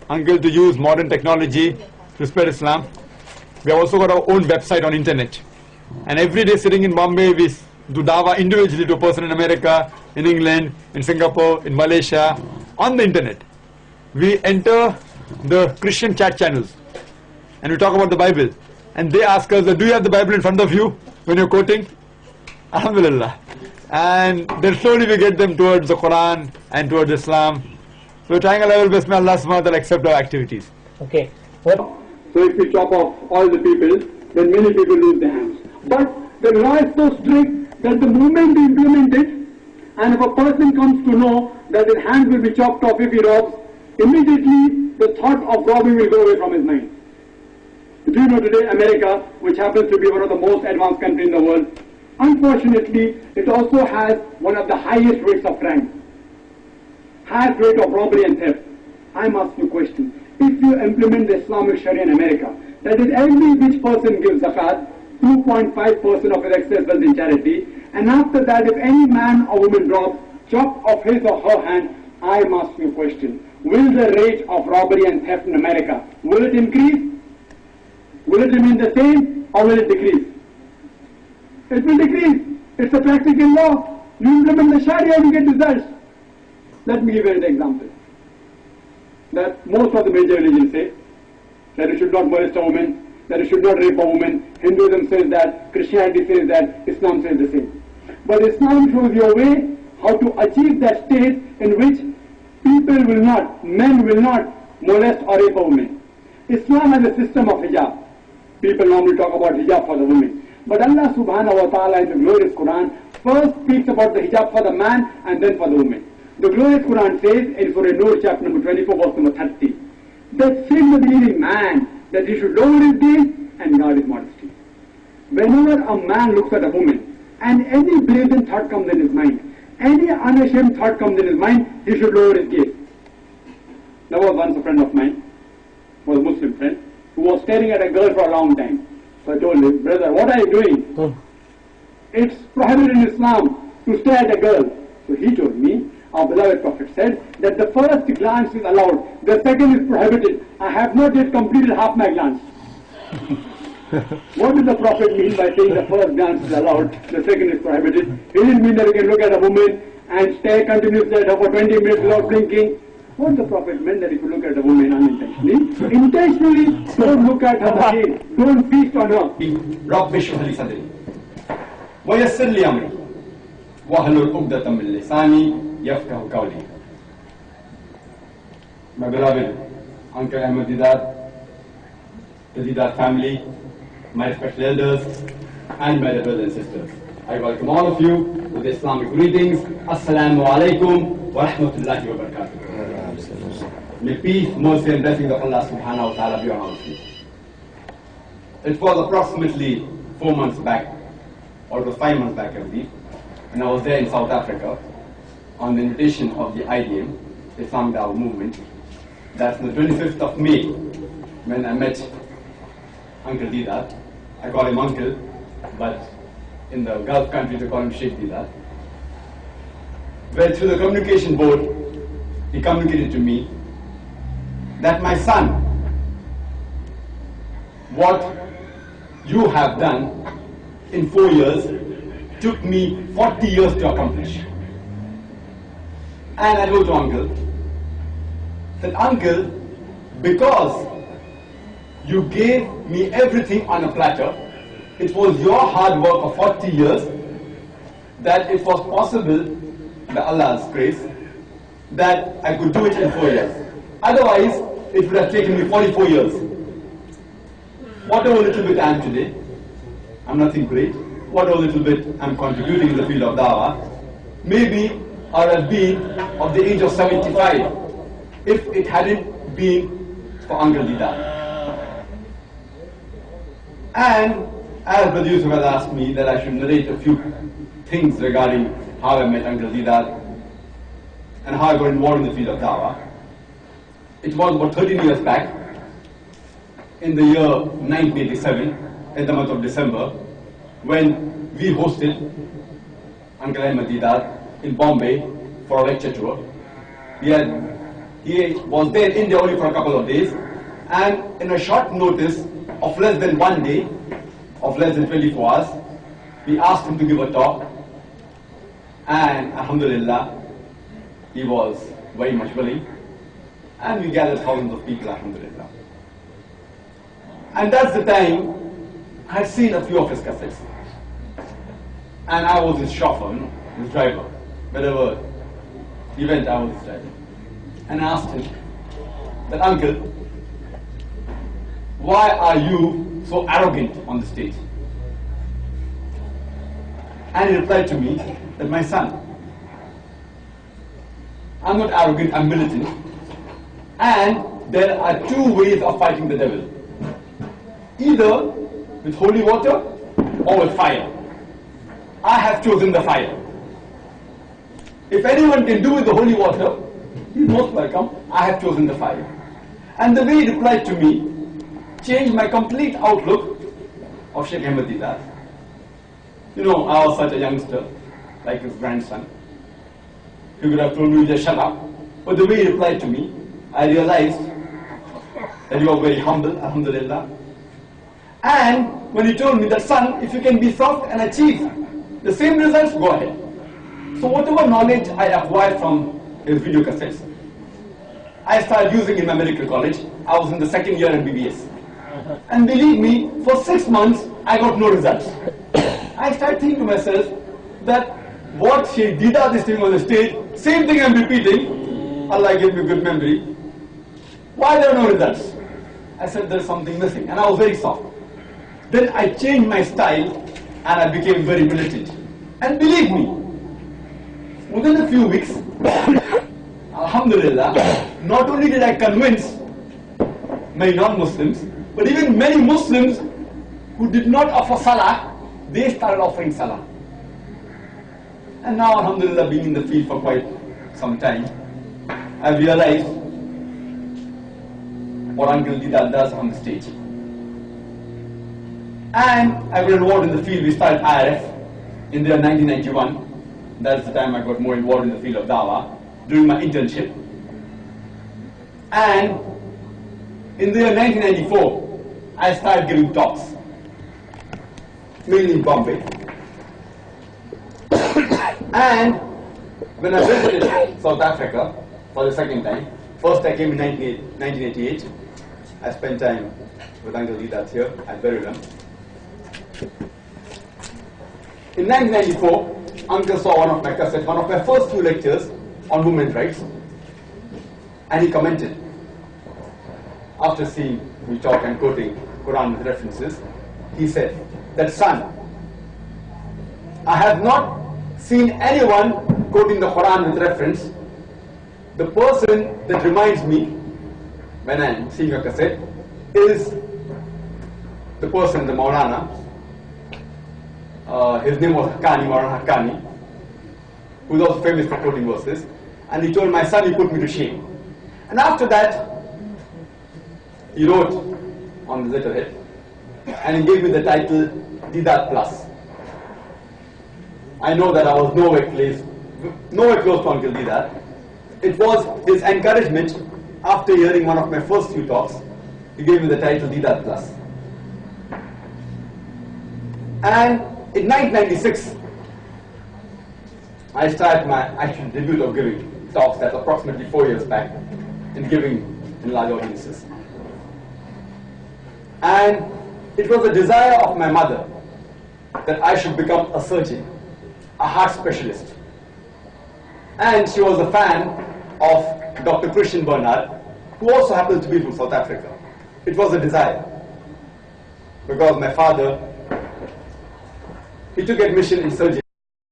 Uncle to use modern technology to spread Islam. We have also got our own website on internet. And every day sitting in Bombay, we do Daawa individually to a person in America, in England, in Singapore, in Malaysia, on the internet. We enter the Christian chat channels and we talk about the Bible. And they ask us, do you have the Bible in front of you when you're quoting? Alhamdulillah. And then slowly we get them towards the Quran and towards Islam. So we're trying our level best, may Allah subhanahu wa ta'ala accept our activities. Okay. What? So if we chop off all the people, then many people lose their hands. But the law is so strict that the moment we implement it, and if a person comes to know that his hand will be chopped off if he robs, immediately the thought of robbing will go away from his mind. Do you know today America, which happens to be one of the most advanced countries in the world, unfortunately it also has one of the highest rates of crime, highest rate of robbery and theft. I ask you a question. If you implement the Islamic Sharia in America, that is every which person gives zakat, 2.5% of his excess wealth in charity, and after that if any man or woman robs, chop off his or her hand, I ask you a question. Will the rate of robbery and theft in America, will it increase? Will it remain the same or will it decrease? It will decrease. It's a practical law. You implement the Sharia, you get results. Let me give you an example. That most of the major religions say that you should not molest a woman, that you should not rape a woman. Hinduism says that, Christianity says that, Islam says the same. But Islam shows you a way how to achieve that state in which people will not, men will not molest or rape a woman. Islam has a system of hijab. People normally talk about hijab for the women. But Allah subhanahu wa ta'ala in the glorious Quran first speaks about the hijab for the man and then for the woman. The glorious Quran says in Surah Nur chapter number 24 verse number 30 that says the believing man that he should lower his gaze and guard his modesty. Whenever a man looks at a woman and any brazen thought comes in his mind, any unashamed thought comes in his mind, he should lower his gaze. There was once a friend of mine, was a Muslim friend, who was staring at a girl for a long time. So I told him, brother, what are you doing? It's prohibited in Islam to stare at a girl. So he told me, our beloved Prophet said that the first glance is allowed, the second is prohibited. I have not yet completed half my glance. What did the Prophet mean by saying the first glance is allowed, the second is prohibited? He didn't mean that you can look at a woman and stare continuously at her for 20 minutes without blinking. What the Prophet meant that if you look at a woman unintentionally, intentionally don't look at her again, don't feast on her. رب اشرح لي صدري ويسر لي أمري واحلل عقدة من لساني يفقهوا قولي. My beloved Uncle Ahmed Deedat, the Deedat family, my respected elders, and my brothers and sisters, I welcome all of you with Islamic greetings. Assalamu alaikum wa rahmatullahi wa barakatuh. May peace, mercy and blessings of Allah subhanahu wa ta'ala be on all of you. It was approximately 4 months back, or it was 5 months back I believe, when I was there in South Africa on the invitation of the IDM, the Islamic Daawa movement. That's the 25th of May when I met Uncle Deedat. I call him Uncle, but in the Gulf countries they call him Sheikh Deedat. Well, through the communication board, he communicated to me that my son, what you have done in 4 years took me 40 years to accomplish. And I told to Uncle that, Uncle, because you gave me everything on a platter, it was your hard work of 40 years that it was possible, by Allah's grace, that I could do it in 4 years. Otherwise, it would have taken me 44 years. Whatever little bit I am today, I'm nothing great. Whatever little bit I'm contributing in the field of Dawah, maybe I would have been of the age of 75 if it hadn't been for Uncle Deedat. And as Brother Yusuf has asked me that I should narrate a few things regarding how I met Uncle Deedat and how I got involved in the field of Dawah. It was about 13 years back, in the year 1987, in the month of December, when we hosted Uncle Ahmed Deedat in Bombay for a lecture tour. We had He was there in India only for a couple of days, and in a short notice of less than 1 day, of less than 24 hours, we asked him to give a talk, and Alhamdulillah, he was very much willing, and we gathered thousands of people, Alhamdulillah. And that's the time I had seen a few of his cassettes, and I was his chauffeur, his driver. Wherever he went, I was his driver. And I asked him that, uncle, why are you so arrogant on the stage? And he replied to me that, my son, I'm not arrogant, I'm militant. And there are two ways of fighting the devil. Either with holy water or with fire. I have chosen the fire. If anyone can do with the holy water, he's most welcome. I have chosen the fire. And the way he replied to me changed my complete outlook of Sheikh Ahmed Deedat. You know, I was such a youngster, like his grandson. He could have told me, just shut up. But the way he replied to me, I realized that he was very humble, alhamdulillah. And when he told me that, son, if you can be soft and achieve the same results, go ahead. So whatever knowledge I acquired from his video cassettes, I started using in my medical college. I was in the second year MBBS. And believe me, for 6 months, I got no results. I started thinking to myself that what Sheikh Deedat is doing on the stage, same thing I'm repeating. Allah gave me good memory. Why there are no results? I said there's something missing, and I was very soft. Then I changed my style and I became very militant. And believe me, within a few weeks, alhamdulillah, not only did I convince many non-Muslims, but even many Muslims who did not offer salah, they started offering salah. And now, alhamdulillah, being in the field for quite some time, I realized what Uncle Deedat does on the stage. And I got involved in the field. We started IRF in the year 1991. That's the time I got more involved in the field of Daaee during my internship. And in the year 1994, I started giving talks, mainly in Bombay. And when I visited South Africa for the second time, first I came in 1988. I spent time with Uncle Deedat here at Verulam. In 1994, Uncle saw one of my cassettes, one of my first few lectures on women's rights, and he commented, after seeing me talk and quoting Quran with references, he said that, son, I have not seen anyone quoting the Quran with reference. The person that reminds me when I'm seeing a cassette is the person, the Maulana. His name was Haqqani, Maulana Haqqani, who was also famous for quoting verses. And he told my son, he put me to shame. And after that, he wrote on the letterhead, and he gave me the title Deedat Plus. I know that I was nowhere close to Uncle Deedat. It was his encouragement after hearing one of my first few talks. He gave me the title Deedat Plus. And in 1996, I started my actual debut of giving talks. That's approximately 4 years back, in giving in large audiences. And it was a desire of my mother that I should become a surgeon, a heart specialist. And she was a fan of Dr. Christian Bernard, who also happens to be from South Africa. It was a desire, because my father, he took admission in surgery.